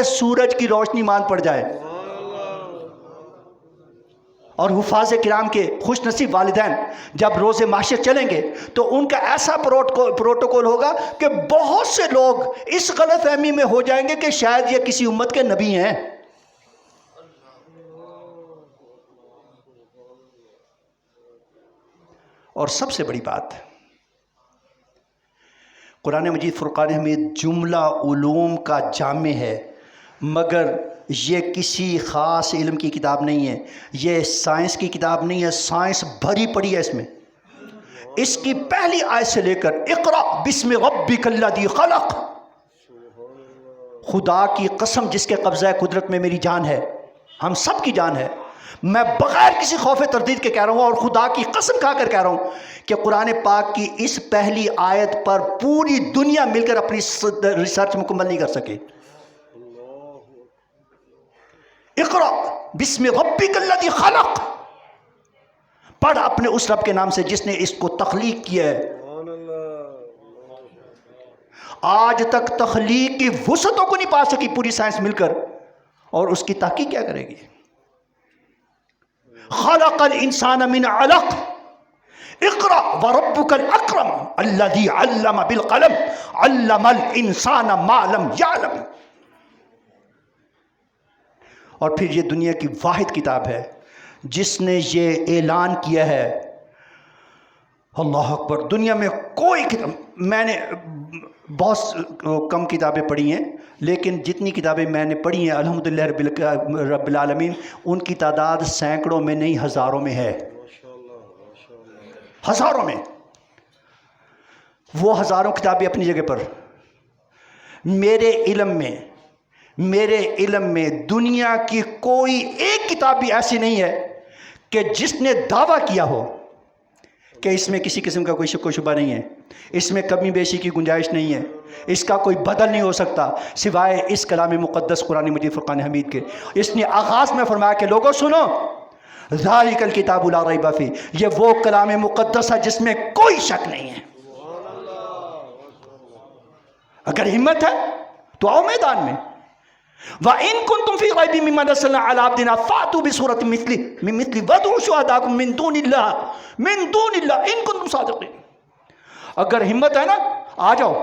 سورج کی روشنی مان پڑ جائے. اور حفاظ کرام کے خوش نصیب والدین جب روز محشر چلیں گے تو ان کا ایسا پروٹوکول ہوگا کہ بہت سے لوگ اس غلط فہمی میں ہو جائیں گے کہ شاید یہ کسی امت کے نبی ہیں. اور سب سے بڑی بات، قرآن مجید فرقان حمید جملہ علوم کا جامع ہے، مگر یہ کسی خاص علم کی کتاب نہیں ہے، یہ سائنس کی کتاب نہیں ہے. سائنس بھری پڑی ہے اس میں. اس کی پہلی آیت سے لے کر اقرأ بسم ربک الذی خلق، خدا کی قسم جس کے قبضہ قدرت میں میری جان ہے، ہم سب کی جان ہے، میں بغیر کسی خوف تردید کے کہہ رہا ہوں اور خدا کی قسم کھا کر کہہ رہا ہوں کہ قرآن پاک کی اس پہلی آیت پر پوری دنیا مل کر اپنی ریسرچ مکمل نہیں کر سکے. اقرأ بسم ربک الذی خلق، پڑھ اپنے اس رب کے نام سے جس نے اس کو تخلیق کیا ہے. آج تک تخلیق کی وسعتوں کو نہیں پا سکی پوری سائنس مل کر، اور اس کی تحقیق کیا کرے گی؟ خلق الانسان من علق اقرأ وربک الاکرم الذی علم بالقلم علم الانسان ما لم یعلم. اور پھر یہ دنیا کی واحد کتاب ہے جس نے یہ اعلان کیا ہے، اللہ اکبر، دنیا میں کوئی کتاب، میں نے بہت کم کتابیں پڑھی ہیں لیکن جتنی کتابیں میں نے پڑھی ہیں الحمدللہ رب العالمین، ان کی تعداد سینکڑوں میں نہیں ہزاروں میں ہے. ہزاروں میں. وہ ہزاروں کتابیں اپنی جگہ پر. میرے علم میں دنیا کی کوئی ایک کتاب بھی ایسی نہیں ہے کہ جس نے دعویٰ کیا ہو کہ اس میں کسی قسم کا کوئی شک و شبہ نہیں ہے، اس میں کمی بیشی کی گنجائش نہیں ہے، اس کا کوئی بدل نہیں ہو سکتا سوائے اس کلام مقدس قرآن مجید فرقان حمید کے. اس نے آغاز میں فرمایا کہ لوگوں سنو، ذالک الکتاب لا ریب فیہ، یہ وہ کلام مقدس ہے جس میں کوئی شک نہیں ہے. اگر ہمت ہے تو آؤ میدان میں. وَإِن كُنتُمْ فِي رَيْبٍ مِّمَّا نَزَّلْنَا عَلَىٰ عَبْدِنَا فَأْتُوا بِسُورَةٍ مِّن مِّثْلِهِ وَادْعُوا شُهَدَاءَكُم مِّن دُونِ اللَّهِ إِن كُنتُمْ صَادِقِينَ. اگر ہمت ہے نا، آ جاؤ،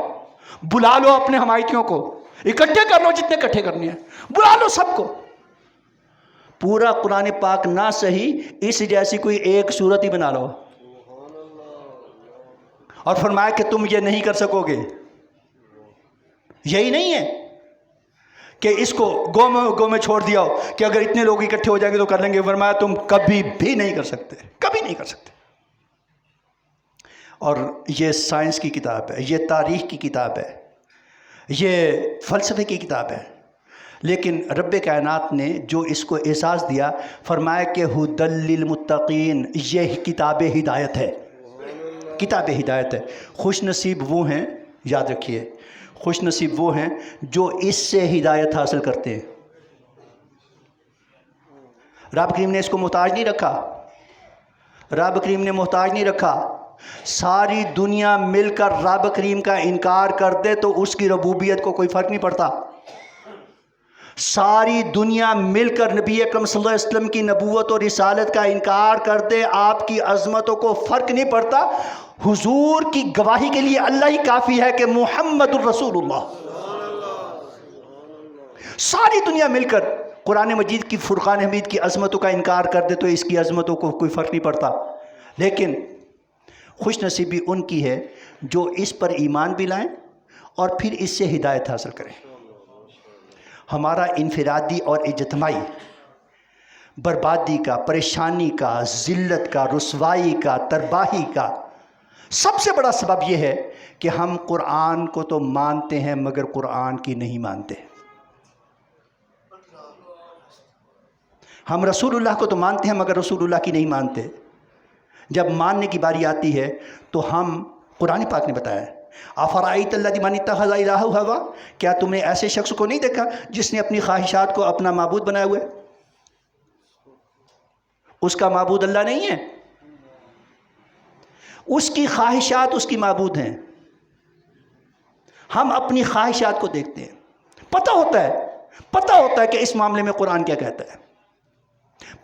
بلا لو اپنے حمایتیوں کو، اکٹھے کر لو جتنے اکٹھے کرنے ہیں، بلا لو سب کو. پورا قرآن پاک نہ صحیح اس جیسی کوئی ایک صورت ہی بنا لو، اور فرمایا کہ تم یہ نہیں کر سکو گے. یہی نہیں ہے کہ اس کو گو میں چھوڑ دیا ہو کہ اگر اتنے لوگ اکٹھے ہو جائیں گے تو کر لیں گے. فرمایا تم کبھی بھی نہیں کر سکتے، کبھی نہیں کر سکتے. اور یہ سائنس کی کتاب ہے، یہ تاریخ کی کتاب ہے، یہ فلسفے کی کتاب ہے، لیکن رب کائنات نے جو اس کو اعزاز دیا، فرمایا کہ ھدی للمتقین، یہ کتاب ہدایت ہے، کتاب ہدایت ہے. خوش نصیب وہ ہیں، یاد رکھیے، خوش نصیب وہ ہیں جو اس سے ہدایت حاصل کرتے ہیں. رب کریم نے اس کو محتاج نہیں رکھا، رب کریم نے محتاج نہیں رکھا. ساری دنیا مل کر رب کریم کا انکار کر دے تو اس کی ربوبیت کو کوئی فرق نہیں پڑتا. ساری دنیا مل کر نبی اکرم صلی اللہ علیہ وسلم کی نبوت اور رسالت کا انکار کر دے، آپ کی عظمتوں کو فرق نہیں پڑتا. حضور کی گواہی کے لیے اللہ ہی کافی ہے کہ محمد الرسول اللہ. ساری دنیا مل کر قرآن مجید کی فرقان حمید کی عظمتوں کا انکار کر دے تو اس کی عظمتوں کو کوئی فرق نہیں پڑتا. لیکن خوش نصیبی ان کی ہے جو اس پر ایمان بھی لائیں اور پھر اس سے ہدایت حاصل کریں. ہمارا انفرادی اور اجتماعی بربادی کا، پریشانی کا، ذلت کا، رسوائی کا، ترباہی کا سب سے بڑا سبب یہ ہے کہ ہم قرآن کو تو مانتے ہیں مگر قرآن کی نہیں مانتے. ہم رسول اللہ کو تو مانتے ہیں مگر رسول اللہ کی نہیں مانتے. جب ماننے کی باری آتی ہے تو ہم، قرآن پاک نے بتایا، افرأیت الذی من اتخذ الہہ ہوا، کیا تم نے ایسے شخص کو نہیں دیکھا جس نے اپنی خواہشات کو اپنا معبود بنایا ہوا ہے؟ اس کا معبود اللہ نہیں ہے، اس کی خواہشات اس کی معبود ہیں. ہم اپنی خواہشات کو دیکھتے ہیں، پتہ ہوتا ہے پتہ ہوتا ہے کہ اس معاملے میں قرآن کیا کہتا ہے،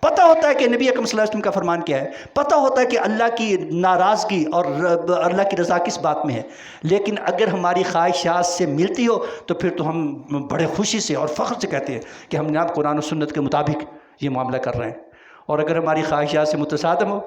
پتہ ہوتا ہے کہ نبی اکرم صلی اللہ علیہ وسلم کا فرمان کیا ہے، پتہ ہوتا ہے کہ اللہ کی ناراضگی اور اللہ کی رضا کس بات میں ہے، لیکن اگر ہماری خواہشات سے ملتی ہو تو پھر تو ہم بڑے خوشی سے اور فخر سے کہتے ہیں کہ ہم جناب قرآن و سنت کے مطابق یہ معاملہ کر رہے ہیں، اور اگر ہماری خواہشات سے متصادم ہو،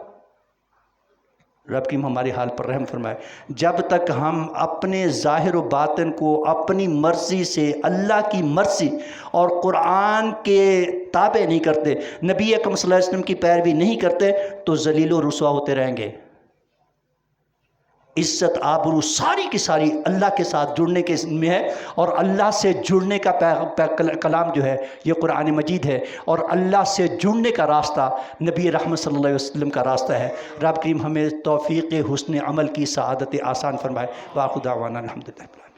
رب کی ہمارے حال پر رحم فرمائے۔ جب تک ہم اپنے ظاہر و باطن کو اپنی مرضی سے اللہ کی مرضی اور قرآن کے تابع نہیں کرتے، نبی اکرم صلی اللہ علیہ وسلم کی پیروی نہیں کرتے، تو ذلیل و رسوا ہوتے رہیں گے۔ عزت آبرو ساری کی ساری اللہ کے ساتھ جڑنے کے میں ہے، اور اللہ سے جڑنے کا کلام جو ہے یہ قرآن مجید ہے، اور اللہ سے جڑنے کا راستہ نبی رحمت صلی اللہ علیہ وسلم کا راستہ ہے۔ رب کریم ہمیں توفیق حسن عمل کی سعادت آسان فرمائے۔ وآخر دعوانا الحمدللہ۔